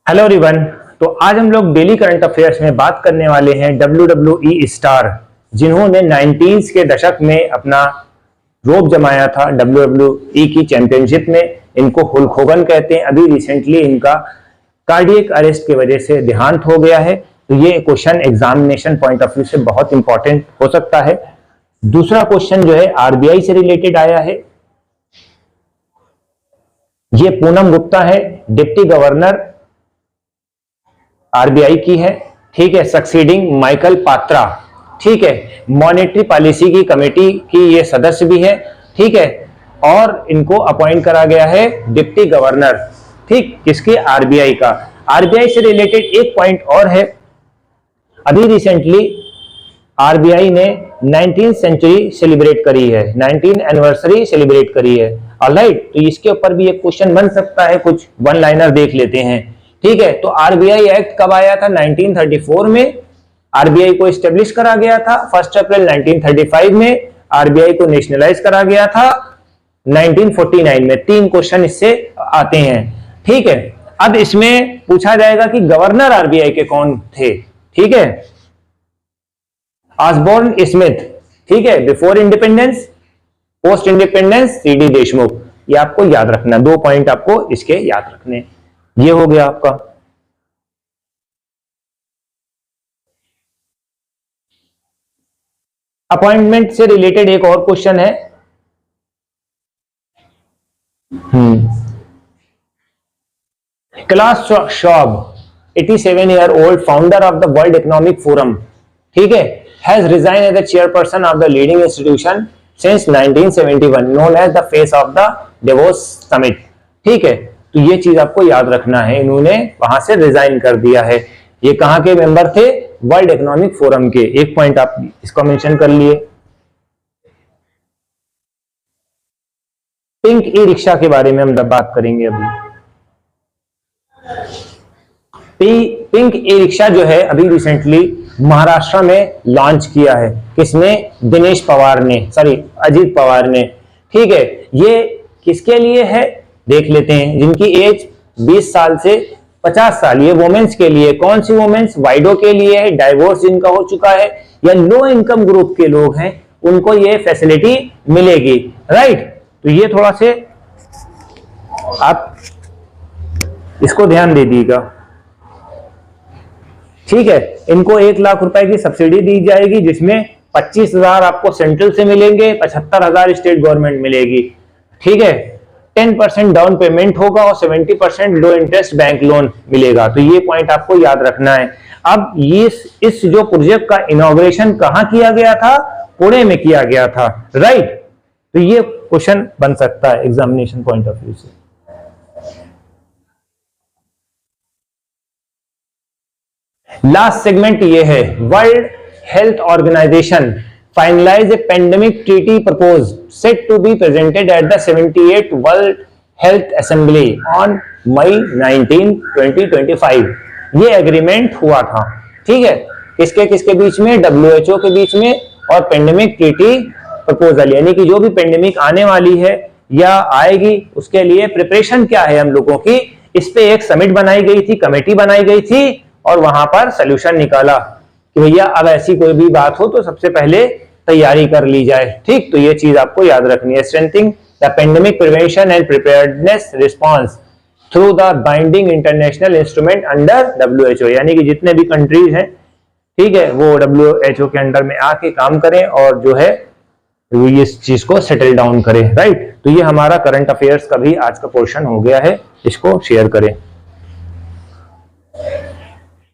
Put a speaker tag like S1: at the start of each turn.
S1: Hello everyone. तो आज हम लोग डेली करंट अफेयर्स में बात करने वाले हैं WWE स्टार, जिन्होंने 19 के दशक में अपना रोब जमाया था WWE की चैंपियनशिप में। इनको हुल्क होगन कहते हैं। अभी रिसेंटली इनका कार्डियक अरेस्ट की वजह से देहांत हो गया है। तो ये question examination point of view से बहुत इंपॉर्टेंट हो सकता है। दूसरा क्वेश्चन जो है आरबीआई से रिलेटेड आया है। ये पूनम गुप्ता है, डिप्टी गवर्नर आरबीआई की है, ठीक है, सक्सीडिंग माइकल पात्रा, ठीक है, मॉनेटरी पॉलिसी की कमेटी की ये सदस्य भी है, ठीक है, और इनको अपॉइंट करा गया है डिप्टी गवर्नर, ठीक, किसकी? आरबीआई का। आरबीआई से रिलेटेड एक पॉइंट और है। अभी रिसेंटली आरबीआई ने 19th सेंचुरी सेलिब्रेट करी है, 19th एनिवर्सरी सेलिब्रेट करी है। ऑलराइट, तो इसके ऊपर भी एक क्वेश्चन बन सकता है, कुछ वन लाइनर देख लेते हैं, ठीक है। तो आरबीआई एक्ट कब आया था? 1934 में आरबीआई को एस्टेब्लिश करा गया था। 1 अप्रैल 1935 में आरबीआई को नेशनलाइज करा गया था। 1949 में। 3 क्वेश्चन इससे आते हैं, ठीक है। अब इसमें पूछा जाएगा कि गवर्नर आरबीआई के कौन थे, ठीक है। ऑसबोर्न स्मिथ, ठीक है, before independence, post independence CD Deshmukh. ये आपको याद रखना, 2 पॉइंट आपको इसके याद रखने। ये हो गया आपका। अपॉइंटमेंट से रिलेटेड एक और क्वेश्चन है। Klaus Schwab, 87-year-old founder of the world economic forum, ठीक है, has resign as the chairperson of the leading institution since 1971, known as the face of the Davos summit, ठीक है। तो ये चीज आपको याद रखना है, इन्होंने वहां से रिजाइन कर दिया है। ये कहां के मेंबर थे? वर्ल्ड इकोनॉमिक फोरम के। एक पॉइंट आप इसको मेंशन कर लिए। पिंक ई रिक्शा के बारे में हम बात करेंगे अभी। पिंक ई रिक्शा जो है अभी रिसेंटली महाराष्ट्र में लॉन्च किया है। किसने? दिनेश पवार ने, सॉरी अजीत पवार ने, ठीक है। ये किसके लिए है देख लेते हैं। जिनकी एज 20 साल से 50 साल, ये वुमेन्स के लिए। कौन सी वुमेन्स? वाइडो के लिए है, डाइवोर्स जिनका हो चुका है या लो इनकम ग्रुप के लोग हैं, उनको ये फैसिलिटी मिलेगी, राइट। तो ये थोड़ा से आप इसको ध्यान दे दीजिएगा, ठीक है। इनको 1 लाख रुपए की सब्सिडी दी जाएगी, जिसमें 25,000 आपको सेंट्रल से मिलेंगे, 75,000 स्टेट गवर्नमेंट मिलेगी, ठीक है। 10% डाउन पेमेंट होगा और 70% लो इंटरेस्ट बैंक लोन मिलेगा। तो ये पॉइंट आपको याद रखना है। अब ये इस जो प्रोजेक्ट का इनॉग्रेशन कहां किया गया था? पुणे में किया गया था, राइट। तो ये क्वेश्चन बन सकता है एग्जामिनेशन पॉइंट ऑफ व्यू से। लास्ट सेगमेंट ये है, World Health Organization finalize a pandemic treaty proposed set to be presented at the 78th World Health Assembly on May 19, 2025। ये एग्रीमेंट हुआ था, ठीक है, किसके किसके बीच में? WHO के बीच में और पेंडेमिक ट्रीटी प्रपोजल, यानी कि जो भी पेंडेमिक आने वाली है या आएगी उसके लिए प्रिपरेशन क्या है हम लोगों की, इस पे एक समिट बनाई गई थी, कमेटी बनाई गई थी और वहां पर सोल्यूशन निकाला कि भैया अब ऐसी कोई भी बात हो तो सबसे पहले तैयारी कर ली जाए, ठीक। तो ये चीज आपको याद रखनी है। Strengthening the pandemic prevention and preparedness response through the binding international instrument under WHO, यानी कि जितने भी कंट्रीज हैं, ठीक है, वो WHO के अंडर में आके काम करें और जो है वो इस चीज को सेटल डाउन करें, राइट। तो ये हमारा करंट अफेयर्स का भी आज का पोर्शन हो गया है, इसको शेयर करें।